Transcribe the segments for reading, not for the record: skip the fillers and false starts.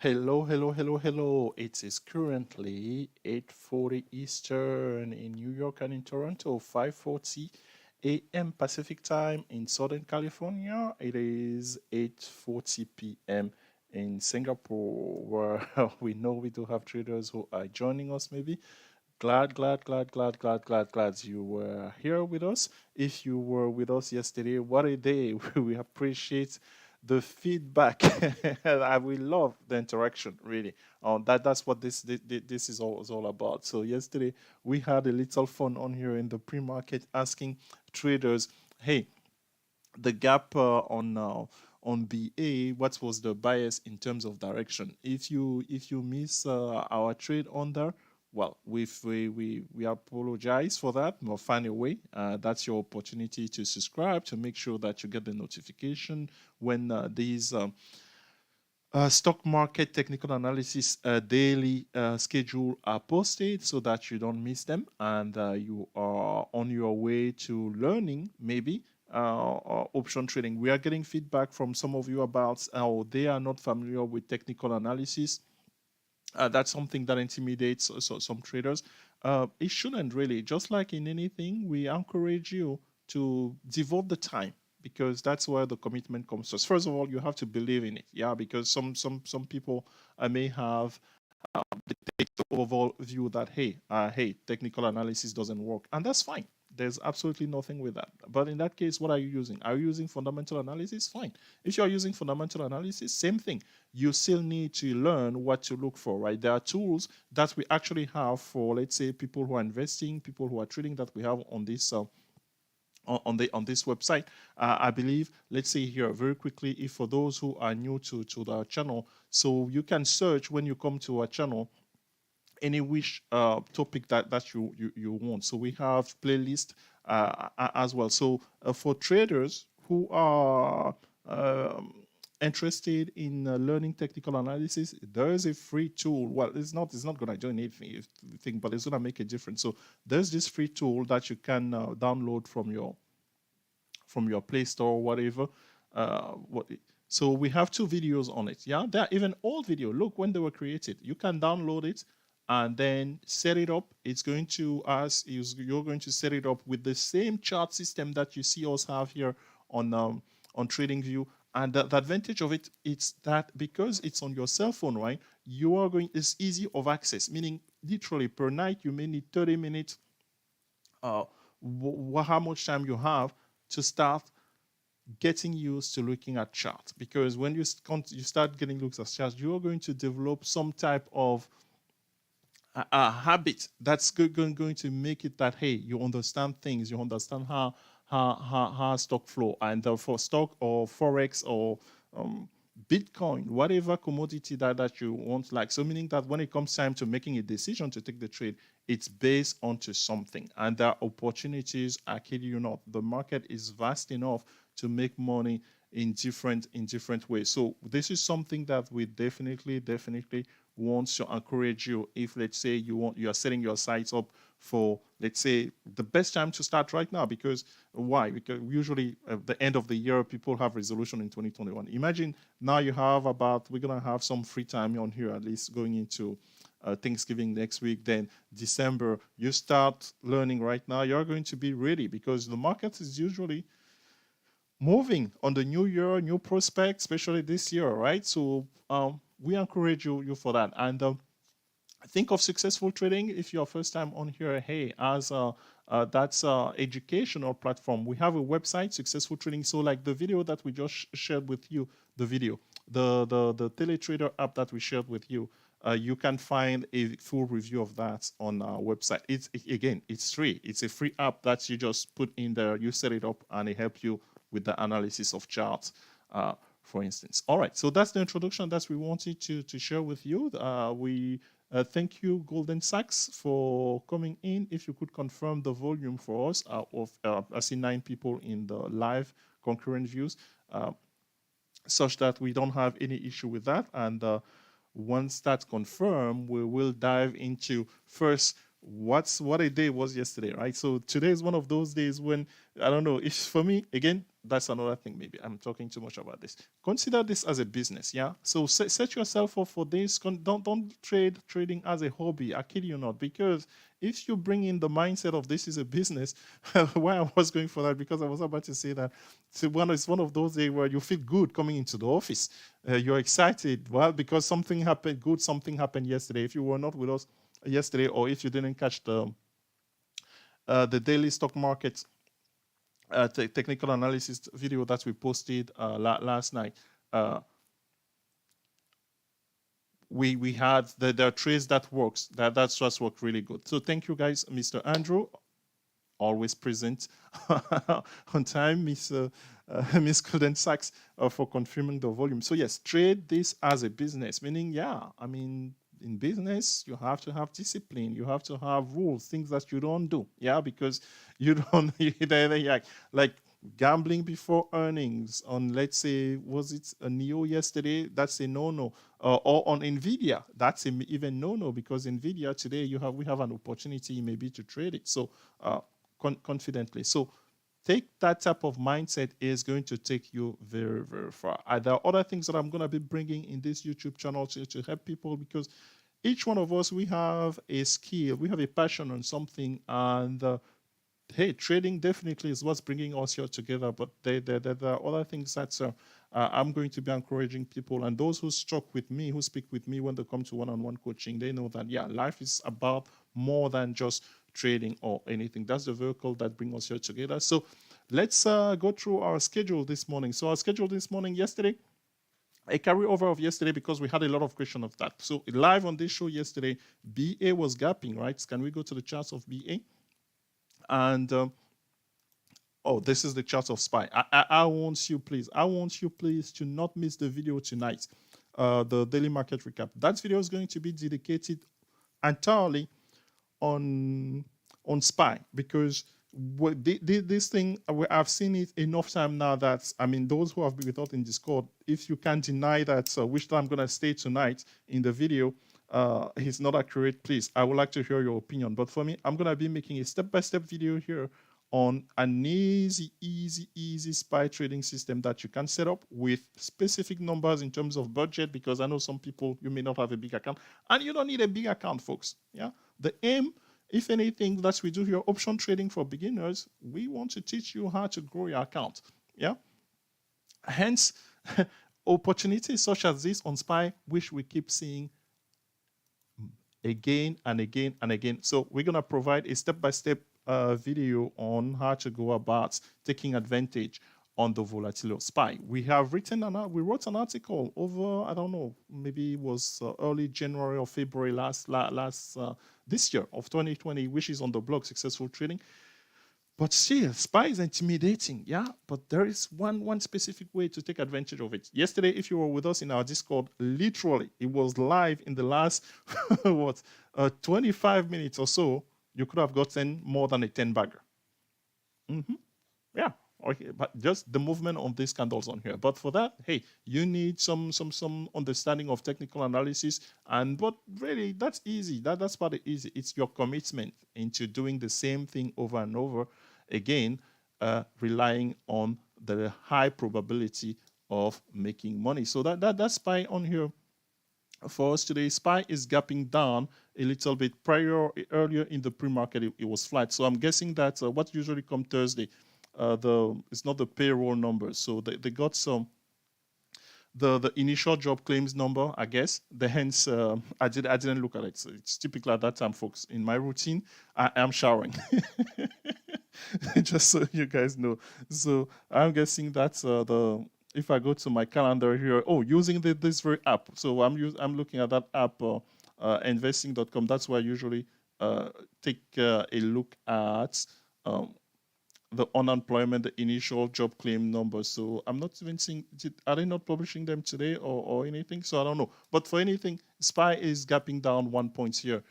Hello, hello, hello, hello. It is currently 8:40 Eastern in New York and in Toronto, 5:40 a.m. Pacific time in Southern California. It is 8:40 p.m. in Singapore, where we know we do have traders who are joining us maybe. Glad you were here with us. If you were with us yesterday, what a day. We appreciate the feedback. And we love the interaction, really. That's what this is all about. So yesterday we had a little fun on here in the pre-market asking traders, hey, the gap on BA, what was the bias in terms of direction? If you miss our trade on there, well, we apologize for that. We'll find a way. That's your opportunity to subscribe to make sure that you get the notification when these stock market technical analysis daily schedule are posted so that you don't miss them and you are on your way to learning maybe option trading. We are getting feedback from some of you about how they are not familiar with technical analysis. That's something that intimidates some traders. It shouldn't really. Just like in anything, we encourage you to devote the time because that's where the commitment comes to us. First of all, you have to believe in it, yeah, because some people may have they take the overall view that hey, technical analysis doesn't work, and that's fine. There's absolutely nothing with that. But in that case, what are you using? Are you using fundamental analysis? Fine. If you're using fundamental analysis, same thing. You still need to learn what to look for, right? There are tools that we actually have for, let's say, people who are investing, people who are trading that we have on this on this website. I believe, let's say here very quickly, if for those who are new to the channel, so you can search when you come to our channel any wish topic that you want. So we have playlist as well. So for traders who are interested in learning technical analysis, there is a free tool. Well, it's not going to do anything, but it's going to make a difference. So there's this free tool that you can download from your Play Store or whatever. So we have 2 videos on it. Yeah, they're even old video. Look when they were created. You can download it and then set it up. It's going to ask you're going to set it up with the same chart system that you see us have here on TradingView. And the advantage of it is that because it's on your cell phone, right? It's easy of access, meaning literally per night you may need 30 minutes. How much time you have to start getting used to looking at charts, because when you start getting looks at charts, you're going to develop some type of a habit that's going to make it that hey, you understand things, you understand how stock flow, and for stock or forex or Bitcoin, whatever commodity that you want, like, so meaning that when it comes time to making a decision to take the trade, it's based onto something, and there are opportunities. I kid you not, the market is vast enough to make money in different ways. So this is something that we definitely wants to encourage you. If let's say you are setting your sites up for, let's say, the best time to start right now, because why? Because usually at the end of the year people have resolution in 2021. Imagine now we're gonna have some free time on here, at least going into Thanksgiving next week, then December. You start learning right now, you're going to be ready, because the market is usually moving on the new year, new prospects, especially this year, right? So we encourage you for that. And think of successful trading. If you're first time on here, hey, as that's educational platform. We have a website, Successful Trading. So like the video that we just shared with you, the teletrader app that we shared with you, you can find a full review of that on our website. It's free. It's a free app that you just put in there, you set it up, and it helps you with the analysis of charts, for instance. All right, so that's the introduction that we wanted to share with you. We thank you, Golden Sachs, for coming in. If you could confirm the volume for us, I see 9 people in the live concurrent views, such that we don't have any issue with that. And once that's confirmed, we will dive into first what a day was yesterday, right? So today is one of those days when I don't know. If for me, again, that's another thing. Maybe I'm talking too much about this. Consider this as a business, yeah. So set yourself up for this. Don't trade trading as a hobby. I kid you not, because if you bring in the mindset of this is a business, why I was going for that, because I was about to say that it's one of those days where you feel good coming into the office. You're excited, well, because something happened good, something happened yesterday. If you were not with us yesterday, or if you didn't catch the daily stock market technical analysis video that we posted last night, we had the trades that works. That's just worked really good. So thank you guys, Mr. Andrew, always present on time, Miss Golden Sachs, for confirming the volume. So yes, trade this as a business, meaning, yeah, I mean, in business, you have to have discipline. You have to have rules, things that you don't do. Yeah, because you don't, like gambling before earnings on, let's say, was it a NEO yesterday? That's a no-no. Or on NVIDIA, that's even no-no, because NVIDIA today, we have an opportunity maybe to trade it. So confidently. So take that type of mindset, is going to take you very, very far. There are other things that I'm going to be bringing in this YouTube channel to help people, because each one of us, we have a skill, we have a passion on something, and hey, trading definitely is what's bringing us here together. But there are other things that I'm going to be encouraging people, and those who stuck with me, who speak with me when they come to one-on-one coaching, they know that, yeah, life is about more than just trading or anything. That's the vehicle that brings us here together. So let's go through our schedule this morning. So our schedule this morning, yesterday, a carryover of yesterday, because we had a lot of questions of that. So live on this show yesterday, BA was gapping, right? Can we go to the charts of BA? And oh, this is the chart of SPY. I want you, please, to not miss the video tonight, the daily market recap. That video is going to be dedicated entirely on SPY, because this thing, I've seen it enough time now that, I mean, those who have been with us in Discord, if you can't deny that which time I'm going to stay tonight in the video is not accurate, please, I would like to hear your opinion. But for me, I'm going to be making a step-by-step video here on an easy SPY trading system that you can set up with specific numbers in terms of budget, because I know some people, you may not have a big account, and you don't need a big account, folks. Yeah, the aim, if anything, that we do here, option trading for beginners, we want to teach you how to grow your account. Yeah, hence opportunities such as this on SPY, which we keep seeing again and again and again. So we're going to provide a step-by-step video on how to go about taking advantage on the volatility of SPY. We wrote an article over, I don't know, maybe it was early January or February this year of 2020, which is on the blog Successful Trading. But still, SPY is intimidating, yeah? But there is one specific way to take advantage of it. Yesterday, if you were with us in our Discord, literally, it was live in the last, 25 minutes or so, you could have gotten more than a 10-bagger. Yeah, okay, but just the movement of these candles on here. But for that, hey, you need some understanding of technical analysis, but really, that's easy. That's part of easy. It's your commitment into doing the same thing over and over again, relying on the high probability of making money. So that's SPY on here. For us today, SPY is gapping down a little bit. Earlier in the pre-market, it was flat. So I'm guessing that what usually comes Thursday, it's not the payroll numbers. So they got some the initial job claims number, I guess. Hence, I didn't look at it. So it's typical at that time, folks. In my routine, I am showering. Just so you guys know. So I'm guessing that's if I go to my calendar here, using this very app. So I'm looking at that app, investing.com. That's where I usually take a look at the unemployment, the initial job claim numbers. So I'm not even seeing, are they not publishing them today or anything? So I don't know. But for anything, SPY is gapping down 1 point here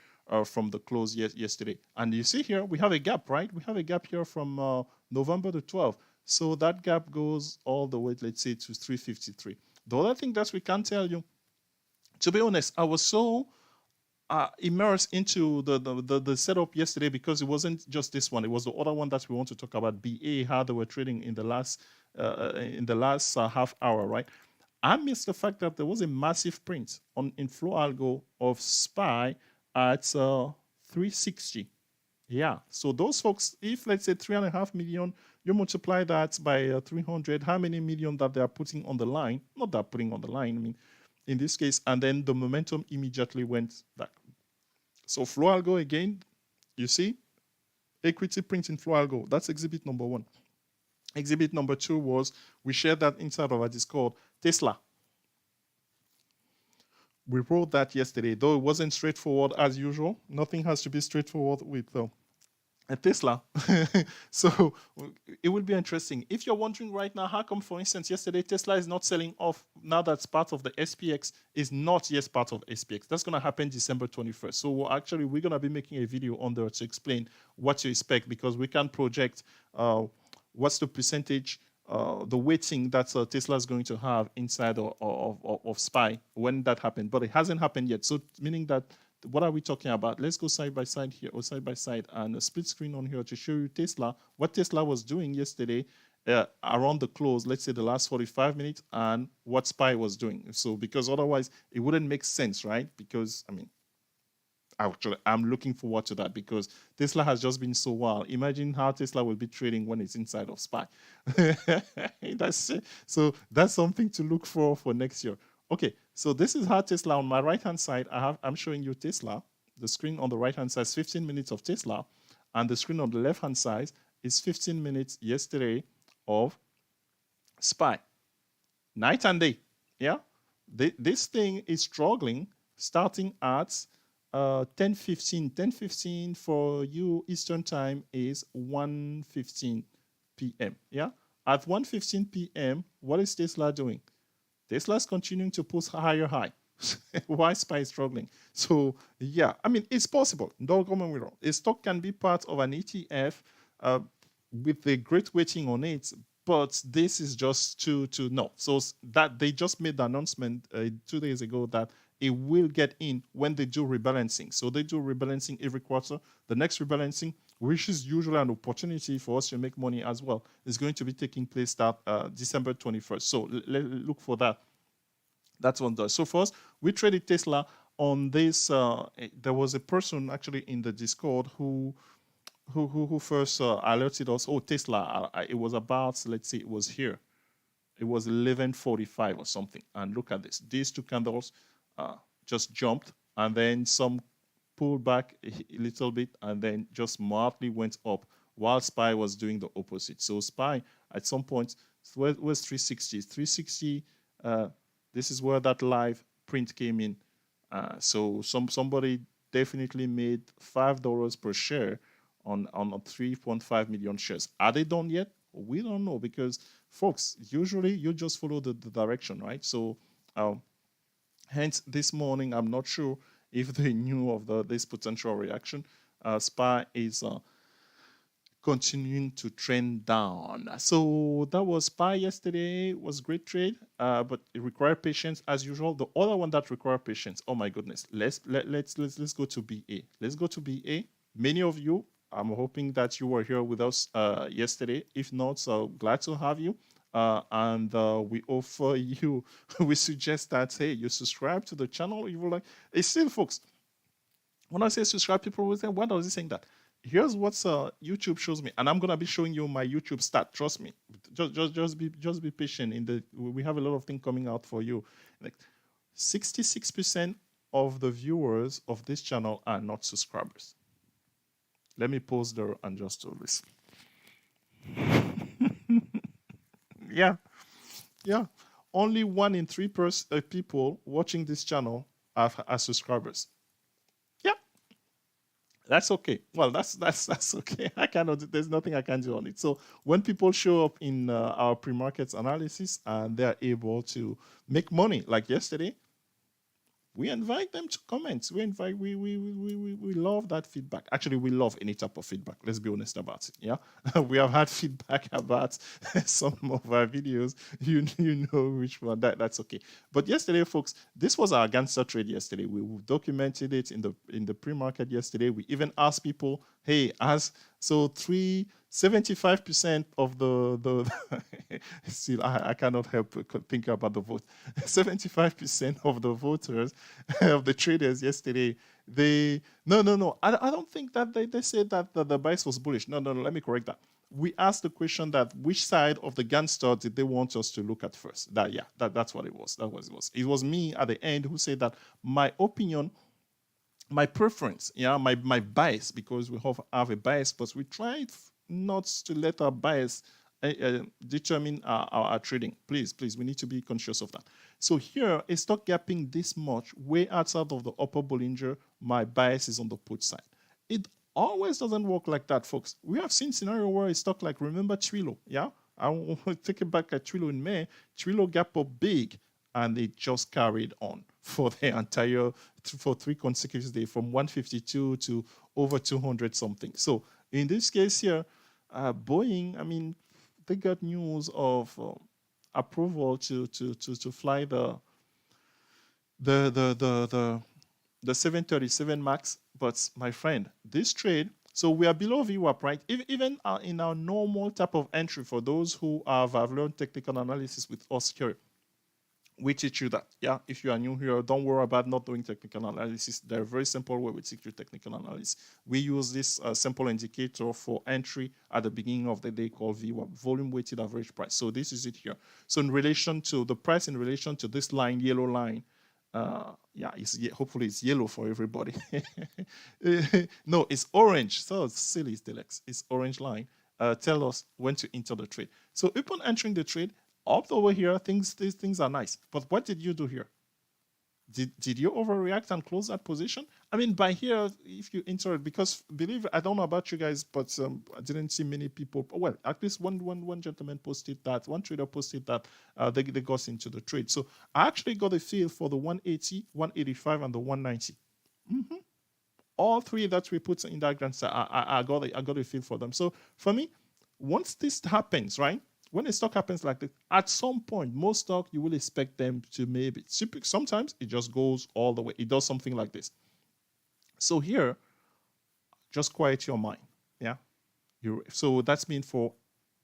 from the close yesterday. And you see here, we have a gap, right? We have a gap here from November the 12th. So that gap goes all the way, let's say, to 353. The other thing that we can tell you, to be honest, I was so immerse into the setup yesterday, because it wasn't just this one. It was the other one that we want to talk about, BA, how they were trading in the last half hour, right? I missed the fact that there was a massive print in Flow Algo of SPY at 360. Yeah. So those folks, if let's say 3.5 million, you multiply that by 300, how many million that they are putting on the line? Not that putting on the line, I mean, in this case, and then the momentum immediately went back. So Flow Algo again, you see, equity print in Flow Algo. That's exhibit number 1. Exhibit number 2 was, we shared that inside of our Discord, Tesla. We wrote that yesterday, though it wasn't straightforward as usual. Nothing has to be straightforward with a Tesla. So it will be interesting. If you're wondering right now, how come, for instance, yesterday Tesla is not selling off now that's part of the SPX, is not yet part of SPX. That's going to happen December 21st. So we're going to be making a video on there to explain what to expect, because we can project what's the percentage, the weighting that Tesla is going to have inside of SPY when that happened. But it hasn't happened yet. So meaning that, what are we talking about? Let's go side by side here, or side by side, and a split screen on here to show you Tesla, what Tesla was doing yesterday around the close, let's say the last 45 minutes, and what SPY was doing. So because otherwise it wouldn't make sense, right? Because, I mean, actually, I'm looking forward to that, because Tesla has just been so wild. Imagine how Tesla will be trading when it's inside of SPY. So that's something to look for next year. Okay, so this is how Tesla, on my right-hand side, I'm showing you Tesla. The screen on the right-hand side is 15 minutes of Tesla, and the screen on the left-hand side is 15 minutes yesterday of SPY. Night and day, yeah? This thing is struggling, starting at 10:15. 10:15 for you Eastern time is 1:15 p.m., yeah? At 1:15 p.m., what is Tesla doing? Tesla's continuing to post higher high. Why SPY is struggling? So yeah, I mean, it's possible. Don't get me wrong. A stock can be part of an ETF with a great weighting on it, but this is just to know. So that they just made the announcement 2 days ago that it will get in when they do rebalancing. So they do rebalancing every quarter. The next rebalancing, which is usually an opportunity for us to make money as well, is going to be taking place that December 21st. So look for that. That's one does. So first, we traded Tesla on this. There was a person actually in the Discord who first alerted us. Oh, Tesla! It was about, let's say, it was here. It was 11:45 or something. And look at this. These two candles just jumped, and then some pulled back a little bit, and then just mildly went up, while SPY was doing the opposite. So SPY at some point was 360. 360. This is where that live print came in. So somebody definitely made $5 per share on 3.5 million shares. Are they done yet? We don't know, because folks, usually you just follow the direction, right? So hence this morning, I'm not sure if they knew of this potential reaction. SPY is continuing to trend down. So that was SPY yesterday. It was great trade, but it required patience as usual. The other one that required patience, oh my goodness, let's go to BA. Let's go to BA. Many of you, I'm hoping that you were here with us yesterday. If not, so glad to have you. And we offer you, we suggest that, hey, you subscribe to the channel. You will like, it's still, folks, when I say subscribe, people will say, why does he saying that? Here's what YouTube shows me, and I'm gonna be showing you my YouTube stat. Trust me, just be patient. We have a lot of things coming out for you. Like 66% of the viewers of this channel are not subscribers. Let me pause there and just do this. Yeah. Only 1 in 3 people watching this channel are subscribers. Yeah, that's okay. Well, that's okay. I cannot. There's nothing I can do on it. So when people show up in our pre-market analysis and they're able to make money, like yesterday, we invite them to comment. We love that feedback. Actually, we love any type of feedback. Let's be honest about it. Yeah, we have had feedback about some of our videos. You know which one. That's okay. But yesterday, folks, this was our Gangsta trade yesterday. We documented it in the pre-market yesterday. We even asked people, hey, as so 75% of the still I cannot help but think about the vote. 75% of the voters of the traders yesterday, they no. I don't think that they said that the bias was bullish. No. Let me correct that. We asked the question that which side of the Gangsta did they want us to look at first? That's what it was. That was it was. It was me at the end who said that my opinion, my preference, my bias, because we have a bias, but we tried not to let our bias determine our trading. Please, we need to be conscious of that. So here, a stock gapping this much, way outside of the upper Bollinger, my bias is on the put side. It always doesn't work like that, folks. We have seen scenario where a stock like, remember Twilio, yeah? I want to take it back at Twilio in May. Twilio gap up big, and it just carried on for the entire, for 3 consecutive days, from 152 to over 200 something. So in this case here, Boeing, I mean, they got news of approval to fly the 737 Max. But my friend, this trade, so we are below VWAP, right? Even in our normal type of entry, for those who have learned technical analysis with us here, we teach you that. Yeah, if you are new here, don't worry about not doing technical analysis. There are very simple way we teach you technical analysis. We use this simple indicator for entry at the beginning of the day called VWAP, volume weighted average price. So this is it here. So in relation to the price, in relation to this line, yellow line, hopefully it's yellow for everybody. No, it's orange. So it's silly, it's orange line. Tell us when to enter the trade. So upon entering the trade, up over here, these things are nice. But what did you do here? Did you overreact and close that position? I mean, by here, if you enter it, because believe, I don't know about you guys, but I didn't see many people. Well, at least one gentleman posted that, one trader posted that they got into the trade. So I actually got a feel for the 180, 185, and the 190. All three that we put in that Gangsta, I got a feel for them. So for me, once this happens, right? When a stock happens like this, at some point, most stock, you will expect them to maybe, sometimes it just goes all the way. It does something like this. So here, just quiet your mind. Yeah. So that's mean for,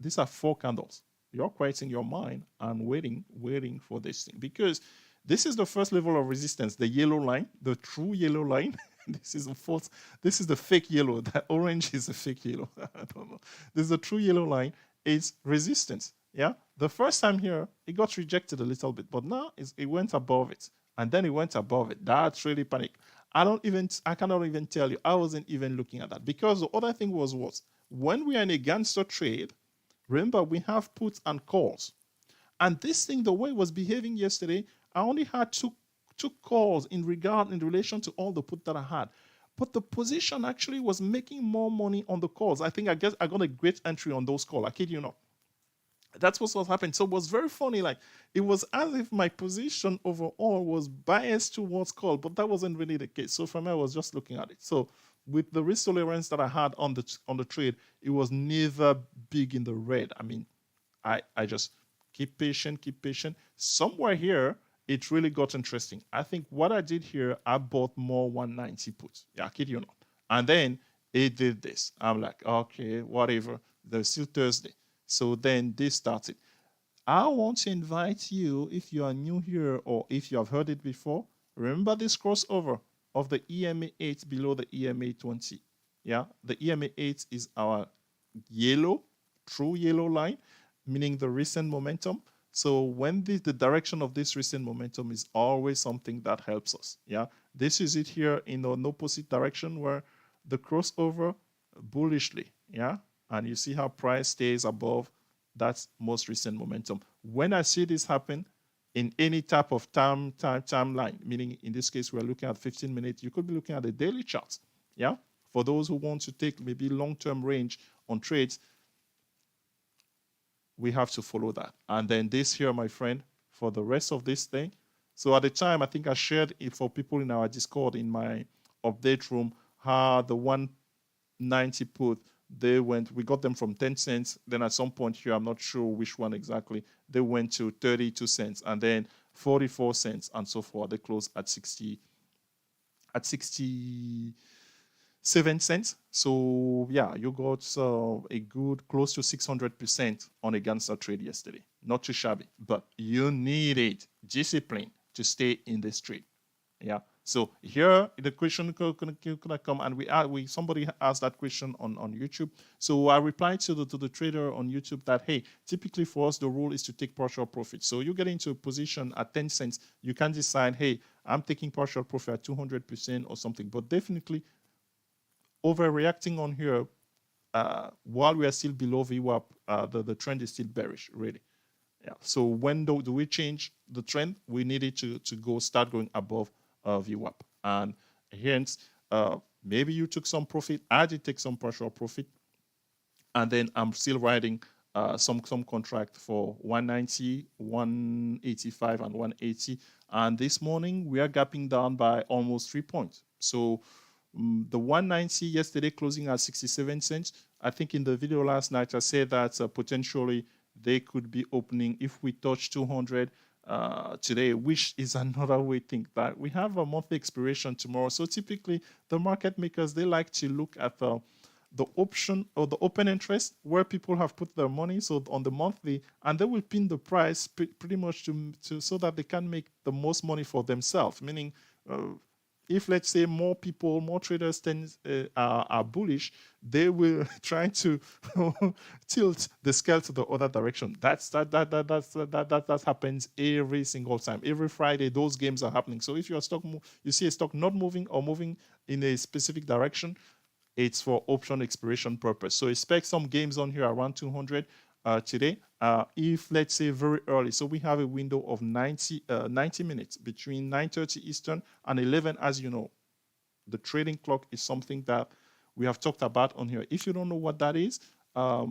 these are 4 candles. You're quieting your mind and waiting for this thing. Because this is the first level of resistance, the yellow line, the true yellow line. This is this is the fake yellow. That orange is a fake yellow. I don't know. This is the true yellow line. Is resistance. Yeah, the first time here it got rejected a little bit, but now it went above it, and then it went above it. That's really panic. I cannot even tell you. I wasn't even looking at that, because the other thing was what, when we are in a Gangsta trade, remember we have puts and calls, and this thing, the way it was behaving yesterday, I only had two calls in relation to all the put that I had. But the position actually was making more money on the calls. I guess I got a great entry on those calls. I kid you not. That's what was happening. So it was very funny. Like, it was as if my position overall was biased towards call, but that wasn't really the case. So for me, I was just looking at it. So with the risk tolerance that I had on the trade, it was never big in the red. I mean, I just keep patient. Somewhere here, it really got interesting. I think what I did here, I bought more 190 puts. Yeah, I kid you not. And then it did this. I'm like, okay, whatever. There's still Thursday. So then this started. I want to invite you, if you are new here or if you have heard it before, remember this crossover of the EMA 8 below the EMA 20. Yeah, the EMA 8 is our yellow, true yellow line, meaning the recent momentum. So when the direction of this recent momentum is always something that helps us. Yeah, this is it here in an opposite direction where the crossover bullishly. Yeah, and you see how price stays above that most recent momentum. When I see this happen in any type of timeline, meaning in this case we're looking at 15 minutes, you could be looking at the daily charts. Yeah, for those who want to take maybe long-term range on trades, we have to follow that. And then this here, my friend, for the rest of this thing, So at the time, I think I shared it for people in our Discord in my update room how the 190 put, we got them from 10 cents. Then at some point here, I'm not sure which one exactly, they went to 32 cents and then 44 cents and so forth. They closed at 67 cents. So yeah, you got a good close to 600% on a Gangsta trade yesterday. Not too shabby, but you need it, discipline, to stay in this trade. Yeah. So here the question gonna come, and somebody asked that question on YouTube. So I replied to the trader on YouTube that, hey, typically for us the rule is to take partial profit. So you get into a position at 10 cents, you can decide, hey, I'm taking partial profit at 200% or something. But definitely overreacting on here, while we are still below VWAP, the trend is still bearish, really. Yeah. So when do we change the trend? We need it to start going above VWAP, and hence maybe you took some profit. I did take some partial profit, and then I'm still riding some contract for 190, 185, and 180. And this morning we are gapping down by almost 3 points. So the 190 yesterday closing at 67 cents. I think in the video last night I said that potentially they could be opening if we touch 200 today, which is another way to think that we have a monthly expiration tomorrow. So typically the market makers, they like to look at the option or the open interest where people have put their money, so on the monthly, and they will pin the price pretty much to so that they can make the most money for themselves. Meaning, if let's say more traders are bullish, they will try to tilt the scale to the other direction. That happens every single time. Every Friday, those games are happening. So if your stock, you see a stock not moving or moving in a specific direction, it's for option expiration purpose. So expect some games on here around 200 today. If let's say very early, so we have a window of 90 minutes between 9:30 Eastern and 11. As you know, the trading clock is something that we have talked about on here. If you don't know what that is, well,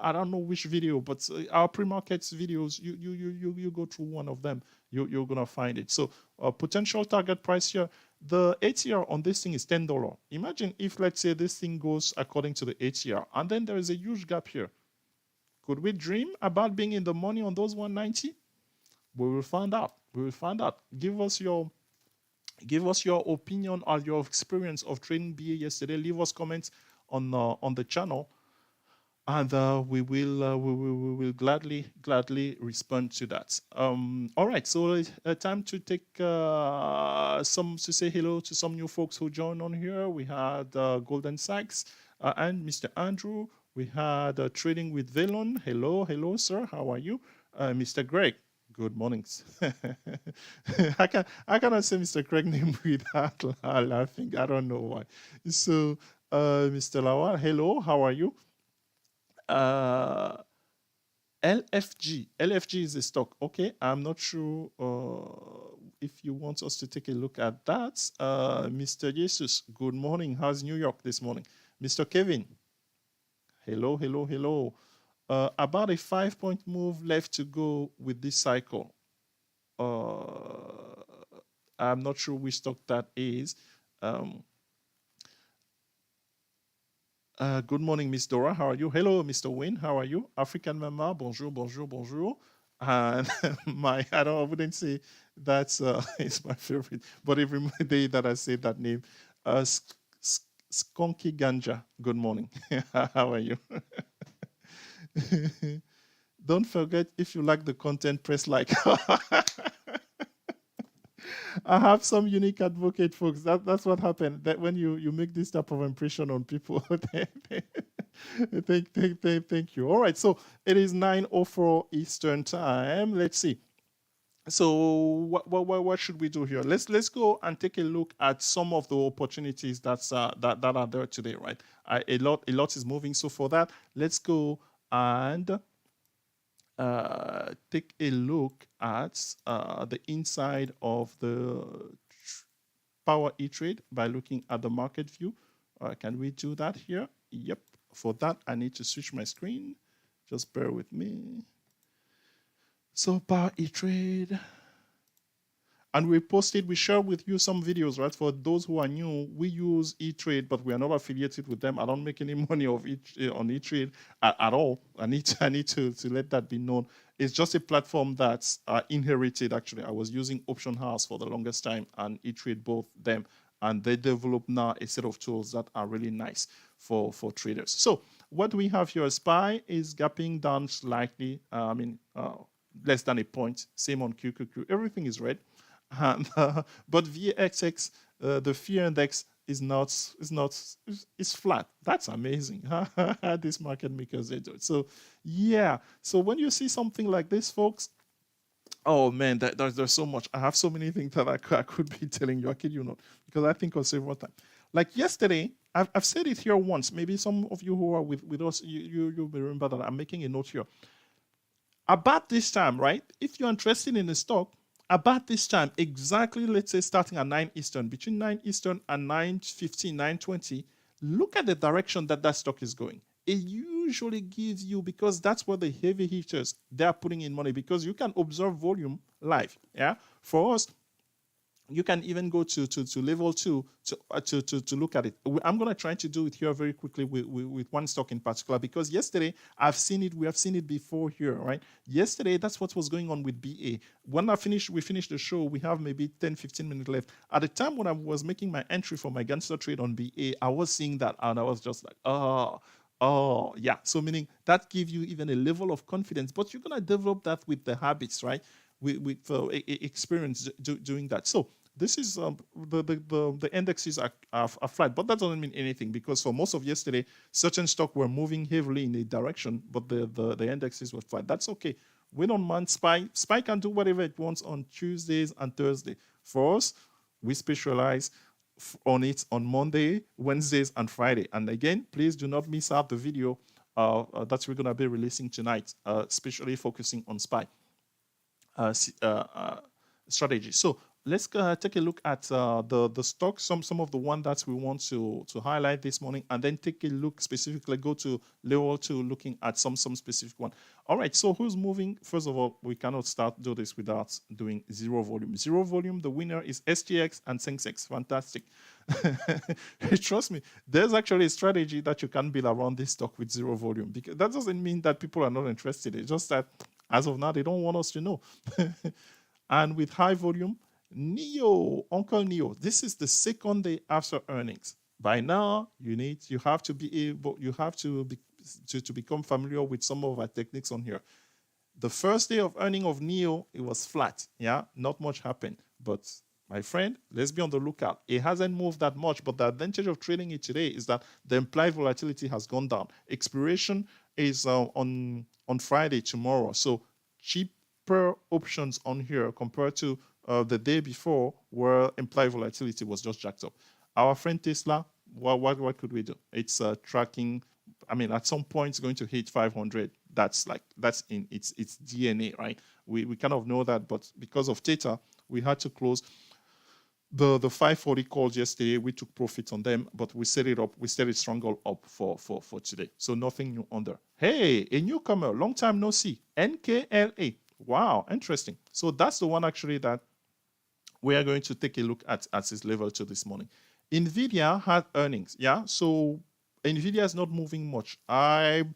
I don't know which video, but our pre-markets videos, you go through one of them, you're gonna find it. So potential target price here, the ATR on this thing is $10. Imagine if let's say this thing goes according to the ATR, and then there is a huge gap here. Could we dream about being in the money on those 190? We will find out. We will find out. Give us your opinion or your experience of trading BA yesterday. Leave us comments on the channel, and we will gladly respond to that. All right, so time to take to say hello to some new folks who joined on here. We had Golden Sachs and Mr. Andrew. We had Trading with Velon. Hello, sir. How are you? Mr. Greg. Good mornings. I cannot say Mr. Craig name without laughing. I don't know why. So, Mr. Lawal, hello. How are you? LFG is a stock. Okay, I'm not sure if you want us to take a look at that. Mr. Jesus, good morning. How's New York this morning? Mr. Kevin, hello. About a 5-point move left to go with this cycle. I'm not sure which stock that is. Good morning, Miss Dora. How are you? Hello, Mr. Wayne. How are you? African Mama. Bonjour. And I wouldn't say that's it's my favorite, but every day that I say that name, Skunky Ganja. Good morning. How are you? Don't forget, if you like the content, press like. I have some unique advocate, folks. That's what happened. That when you make this type of impression on people, thank you. All right, so it is 9:04 Eastern time. Let's see. So what should we do here? Let's go and take a look at some of the opportunities that are there today, right? A lot is moving. So for that, let's go and take a look at the inside of the Power E-Trade by looking at the market view. Can we do that here? Yep. For that, I need to switch my screen. Just bear with me. So power E-Trade. And we share with you some videos, right? For those who are new, we use E-Trade, but we are not affiliated with them. I don't make any money on E-Trade at all. I need to let that be known. It's just a platform that's inherited, actually. I was using Option House for the longest time and E-Trade, both them. And they develop now a set of tools that are really nice for traders. So what we have here, SPY is gapping down slightly. Less than a point. Same on QQQ. Everything is red. And, but VXX, the fear index is flat. That's amazing. This market makers, they do it. So yeah. So when you see something like this, folks, oh man, there's so much. I have so many things that I could be telling you. I kid you not, because I think of several times. Like yesterday, I've said it here once. Maybe some of you who are with us, you may remember that I'm making a note here. About this time, right? If you're interested in a stock, about this time, exactly, let's say starting at 9 Eastern, between 9 Eastern and 9:15, 9:20, look at the direction that stock is going. It usually gives you, because that's where the heavy hitters, they're putting in money, because you can observe volume live. Yeah. For us, you can even go to level 2 to look at it. I'm going to try to do it here very quickly with one stock in particular, because yesterday we have seen it before here, right? Yesterday, that's what was going on with BA. When we finished the show, we have maybe 10-15 minutes left. At the time when I was making my entry for my Gangsta trade on BA, I was seeing that and I was just like, oh, yeah. So meaning that gives you even a level of confidence, but you're going to develop that with the habits, right? With experience doing that. So this is the indexes are flat, but that doesn't mean anything, because for most of yesterday, certain stocks were moving heavily in a direction, but the indexes were flat. That's okay. We don't mind SPY. SPY can do whatever it wants on Tuesdays and Thursdays. For us, we specialize on it on Monday, Wednesdays, and Friday. And again, please do not miss out the video that we're going to be releasing tonight, especially focusing on SPY strategy. So let's take a look at the stocks, some of the one that we want to highlight this morning, and then take a look specifically, go to level 2, looking at some specific one. All right, so who's moving? First of all, we cannot do this without doing zero volume. Zero volume, the winner is STX and Sensex. Fantastic. Trust me, there's actually a strategy that you can build around this stock with zero volume, because that doesn't mean that people are not interested. It's just that as of now, they don't want us to know. And with high volume, Uncle Neo, this is the second day after earnings. By now, you have to become familiar with some of our techniques on here. The first day of earning of Neo, it was flat. Yeah, not much happened. But my friend, let's be on the lookout. It hasn't moved that much, but the advantage of trading it today is that the implied volatility has gone down. Expiration is on Friday, tomorrow. So cheaper options on here compared to the day before, where implied volatility was just jacked up. Our friend Tesla, what could we do? It's tracking. I mean, at some point, it's going to hit 500. That's in its DNA, right? We kind of know that, but because of Theta, we had to close the 540 calls yesterday. We took profits on them, but we set it up. We set it stronger up for today. So nothing new on there. Hey, a newcomer, long time no see. NKLA. Wow, interesting. So that's the one actually that we are going to take a look at its level 2 this morning. NVIDIA had earnings. Yeah, so NVIDIA is not moving much. I'm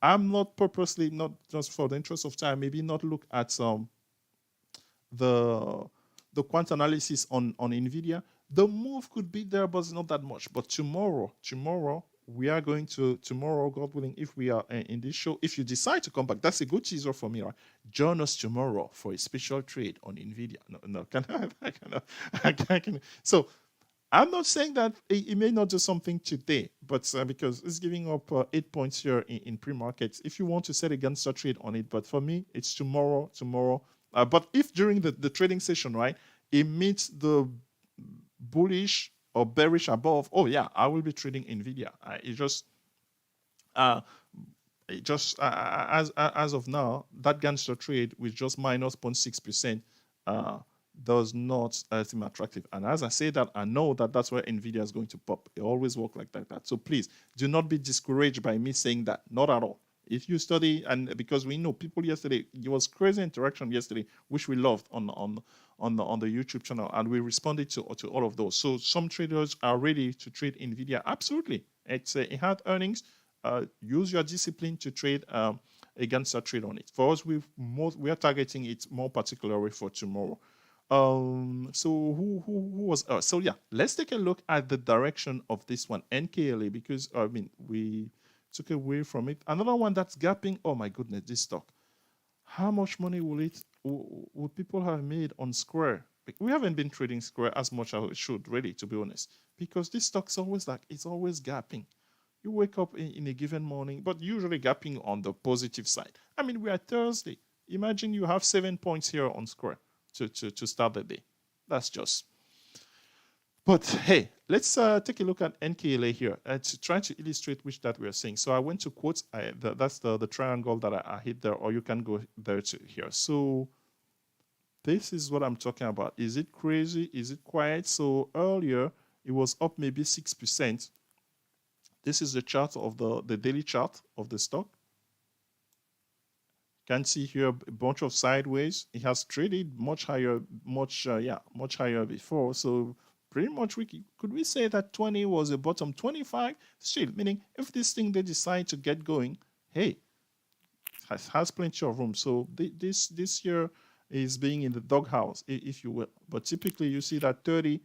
not purposely, not just for the interest of time, maybe not look at the quant analysis on NVIDIA. The move could be there, but it's not that much. But tomorrow, we are going to, God willing, if we are in this show, if you decide to come back, that's a good teaser for me, right? Join us tomorrow for a special trade on NVIDIA. So I'm not saying that it may not do something today, but because it's giving up 8 points here in pre-markets, if you want to set a Gangsta trade on it, but for me, it's tomorrow. But if during the trading session, right, it meets the bullish or bearish above, oh yeah, I will be trading NVIDIA. As of now, that Gangster trade with just minus 0.6% does not seem attractive. And as I say that, I know that that's where NVIDIA is going to pop. It always works like that. So please do not be discouraged by me saying that. Not at all. If you study, and because we know people yesterday, it was crazy interaction yesterday, which we loved on the YouTube channel, and we responded to all of those. So some traders are ready to trade Nvidia. Absolutely, it had earnings. Use your discipline to trade against a trade on it. For us, we are targeting it more particularly for tomorrow. So who was so yeah, let's take a look at the direction of this one, NKLA, because I mean we took away from it. Another one that's gapping. Oh my goodness, this stock. How much money would people have made on Square? We haven't been trading Square as much as we should, really, to be honest, because this stock's always like it's always gapping. You wake up in a given morning, but usually gapping on the positive side. I mean, we are Thursday. Imagine you have 7 points here on Square to start the day. That's just. But hey, let's take a look at NKLA here to try to illustrate which that we are seeing. So I went to quotes. That's the triangle that I hit there, or you can go there to here. So this is what I'm talking about. Is it crazy? Is it quiet? So earlier it was up maybe 6%. This is the chart of the daily chart of the stock. Can see here a bunch of sideways. It has traded much higher, much higher before. So pretty much could we say that 20 was a bottom, 25 still, meaning if this thing they decide to get going, hey, has plenty of room. So this here is being in the doghouse, if you will. But typically you see that 30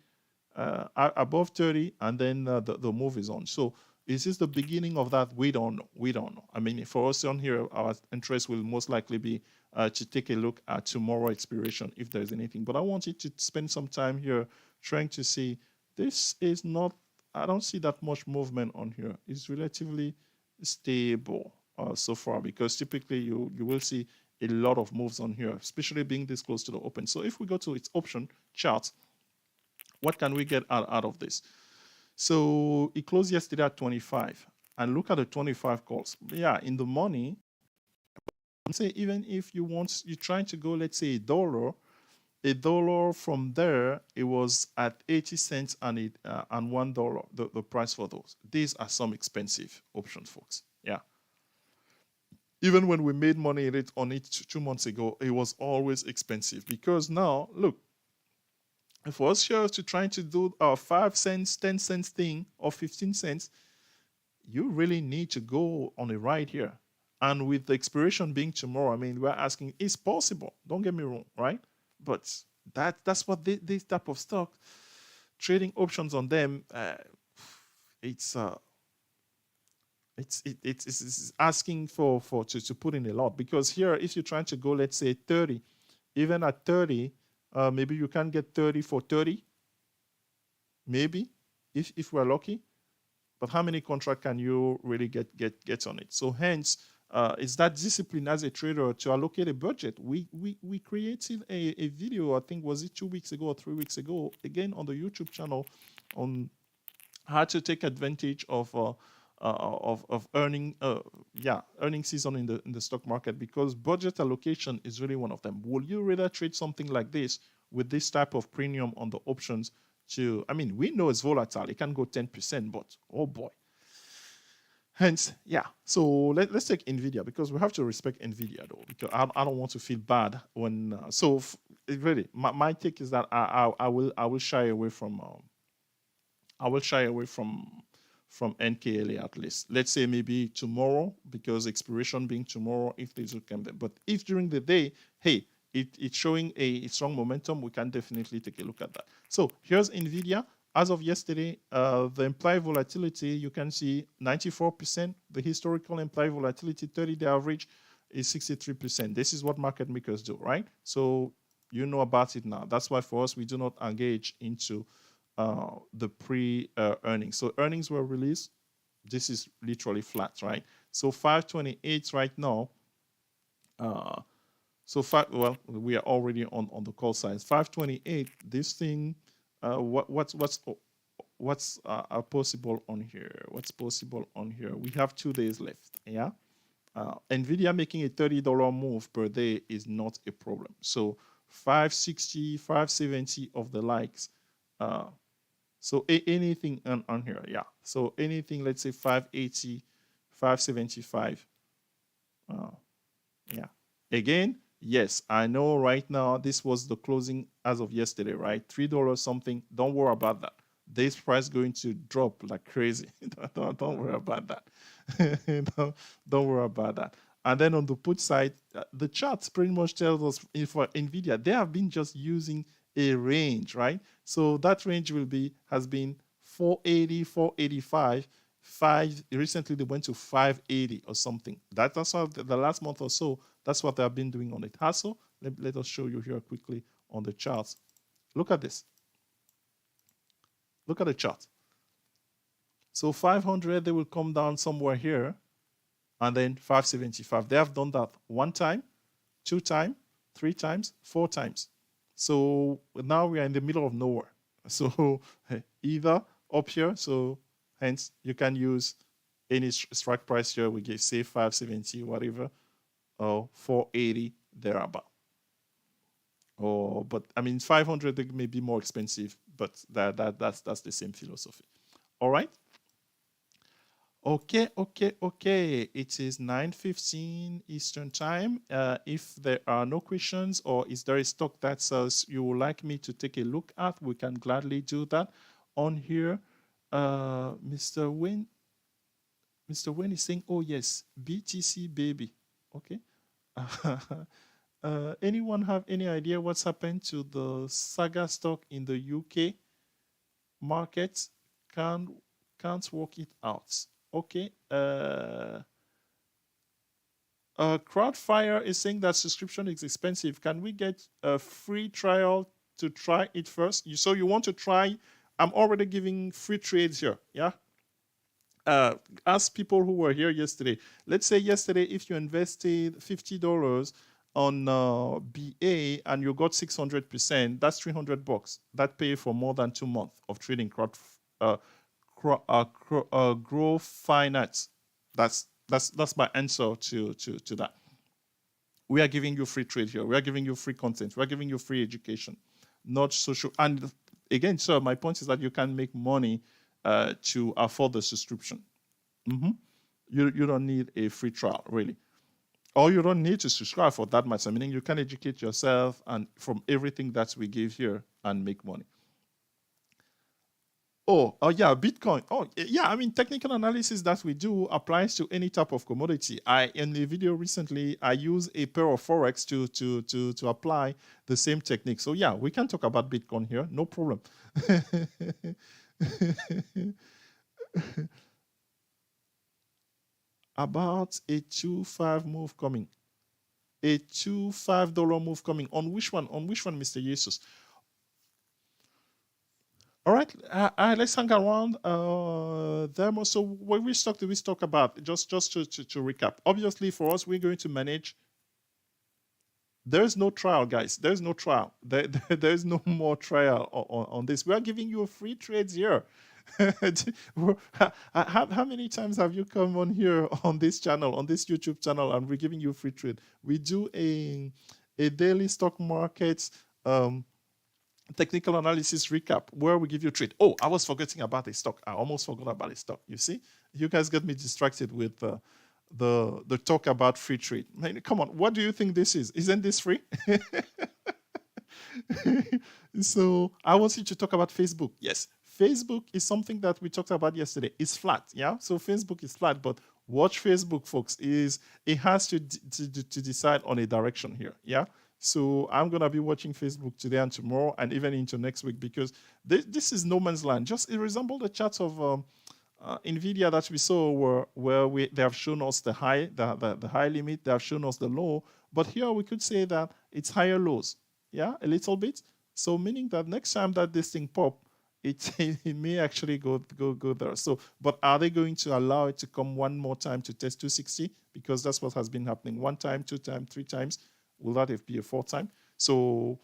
above 30, and then the move is on. So is this the beginning of that? We don't know. We don't know. I mean, for us on here, our interest will most likely be to take a look at tomorrow expiration if there's anything. But I wanted to spend some time here trying to see. This is not, I don't see that much movement on here. It's relatively stable so far, because typically you will see a lot of moves on here, especially being this close to the open. So if we go to its option chart, what can we get out of this? So it closed yesterday at 25, and look at the 25 calls. Yeah, in the money, say even if you're trying to go, let's say a dollar from there, it was at 80 cents and $1, the price for those. These are some expensive options, folks. Yeah. Even when we made money on it 2 months ago, it was always expensive, because now, look, for us here to try to do our 5 cents, 10 cents thing, or 15 cents, you really need to go on a ride here. And with the expiration being tomorrow, I mean, we're asking, it's possible. Don't get me wrong, right? But that's what this type of stock, trading options on them, it's asking to put in a lot. Because here, if you're trying to go, let's say 30, even at 30, maybe you can get 30 for 30, maybe, if we're lucky. But how many contracts can you really get on it? So hence, it's that discipline as a trader to allocate a budget. We created a video, I think, was it 2 weeks ago or 3 weeks ago, again on the YouTube channel, on how to take advantage of earning season in the stock market, because budget allocation is really one of them. Will you rather trade something like this with this type of premium on the options to, I mean, we know it's volatile, it can go 10%, but oh boy. Hence, yeah. So let's take Nvidia, because we have to respect Nvidia though, because I don't want to feel bad when really my take is that I will shy away from from NKLA at least. Let's say maybe tomorrow, because expiration being tomorrow, if there's a come there. But if during the day, hey, it's showing a strong momentum, we can definitely take a look at that. So here's Nvidia. As of yesterday, the implied volatility, you can see 94%. The historical implied volatility, 30-day average, is 63%. This is what market makers do, right? So you know about it now. That's why for us, we do not engage into the pre-earnings. So earnings were released. This is literally flat, right? So 528 right now. Well, we are already on the call size. 528. This thing. What's possible on here? What's possible on here? We have 2 days left. Yeah. Nvidia making a $30 move per day is not a problem. So 560, 570 of the likes. So anything on here, yeah. So anything, let's say 580, 575. Oh, yeah. Again, yes, I know right now this was the closing as of yesterday, right? $3 something. Don't worry about that. This price going to drop like crazy. Don't worry about that. don't worry about that. And then on the put side, the charts pretty much tells us for Nvidia, they have been just using a range, right? So that range has been 480, 485, five. Recently they went to 580 or something. That's what the last month or so. That's what they have been doing on it. Also, let us show you here quickly on the charts. Look at this. Look at the chart. So 500, they will come down somewhere here, and then 575. They have done that one time, two times, three times, four times. So now we are in the middle of nowhere. So either up here, so hence you can use any strike price here. We give say 570, whatever, or 480 thereabout. Or but I mean 500 they may be more expensive, but that's the same philosophy. All right. Okay. It is 9:15 Eastern time. If there are no questions, or is there a stock that says you would like me to take a look at, we can gladly do that on here. Mr. Wayne is saying, oh yes, BTC baby. Okay. Anyone have any idea what's happened to the Saga stock in the UK market? Can't work it out. Okay. Crowdfire is saying that subscription is expensive. Can we get a free trial to try it first? So you want to try? I'm already giving free trades here. Yeah. Ask people who were here yesterday. Let's say yesterday, if you invested $50 on BA and you got 600%, that's $300. That pay for more than 2 months of trading growth finance. That's my answer to that. We are giving you free trade here. We are giving you free content. We are giving you free education, not social. And again, sir, my point is that you can make money to afford the subscription. You don't need a free trial, really. Or you don't need to subscribe for that much. Meaning you can educate yourself and from everything that we give here and make money. Oh yeah, Bitcoin. Oh yeah, I mean technical analysis that we do applies to any type of commodity. In the video recently, I use a pair of forex to apply the same technique. So yeah, we can talk about Bitcoin here, no problem. About a $2.5 move coming. A $2.5 move coming. On which one? On which one, Mr. Jesus? All right, let's hang around. So which stock do we talk about? Just to recap. Obviously, for us, we're going to manage. There's no trial, guys. There's no trial. There's no more trial on this. We are giving you free trades here. How many times have you come on here on this channel, on this YouTube channel, and we're giving you free trade? We do a daily stock market technical analysis recap where we give you trade. Oh, I was forgetting about a stock. I almost forgot about a stock. You see, you guys got me distracted with the talk about free trade. Man, come on, what do you think this is? Isn't this free? So I want you to talk about Facebook. Yes, Facebook is something that we talked about yesterday. It's flat, yeah. So Facebook is flat, but watch Facebook, folks. It has to decide on a direction here, yeah. So I'm gonna be watching Facebook today and tomorrow, and even into next week, because this is no man's land. Just it resembles the charts of Nvidia that we saw, where they have shown us the high, the high limit. They have shown us the low, but here we could say that it's higher lows, yeah, a little bit. So meaning that next time that this thing pop, it may actually go there. So, but are they going to allow it to come one more time to test 260? Because that's what has been happening. One time, two times, three times. Will that be a fourth time? So,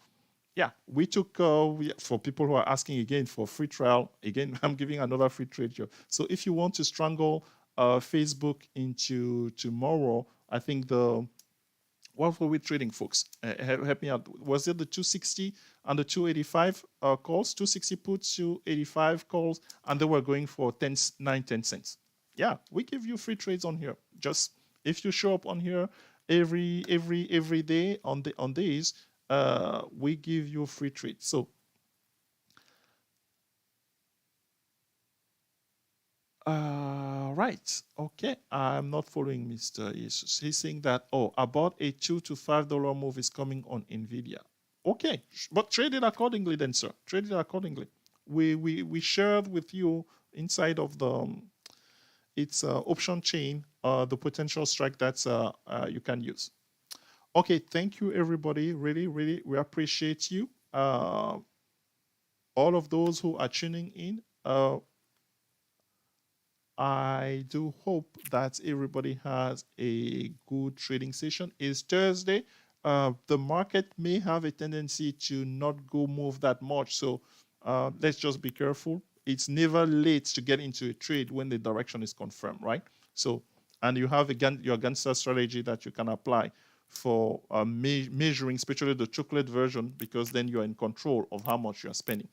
yeah, we took, for people who are asking again for free trial, again, I'm giving another free trade here. So if you want to strangle Facebook into tomorrow, I think what were we trading, folks? Help me out. Was it the 260 and the 285 calls? 260 puts, 285 calls, and they were going for 9, 10 cents. Yeah, we give you free trades on here. Just If you show up on here every day on days, we give you free trade. So right. Okay. I'm not following Mr. Jesus. He's saying that, oh, about a $2 to $5 move is coming on Nvidia. Okay. But trade it accordingly then, sir. Trade it accordingly. We shared with you inside of the its option chain the potential strike that you can use. Okay. Thank you, everybody. Really, really, we appreciate you. All of those who are tuning in. I do hope that everybody has a good trading session. It's Thursday. The market may have a tendency to not go move that much. So let's just be careful. It's never late to get into a trade when the direction is confirmed, right? So, and you have your Gangsta strategy that you can apply for measuring, especially the chocolate version, because then you're in control of how much you're spending.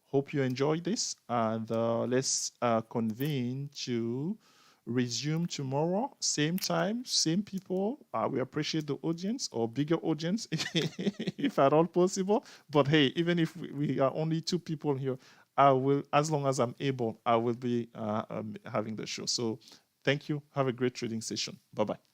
Hope you enjoyed this, and let's convene to resume tomorrow, same time, same people. We appreciate the audience or bigger audience if at all possible. But hey, even if we are only 2 people here, I will, as long as I'm able, I will be having the show. So thank you. Have a great trading session. Bye bye.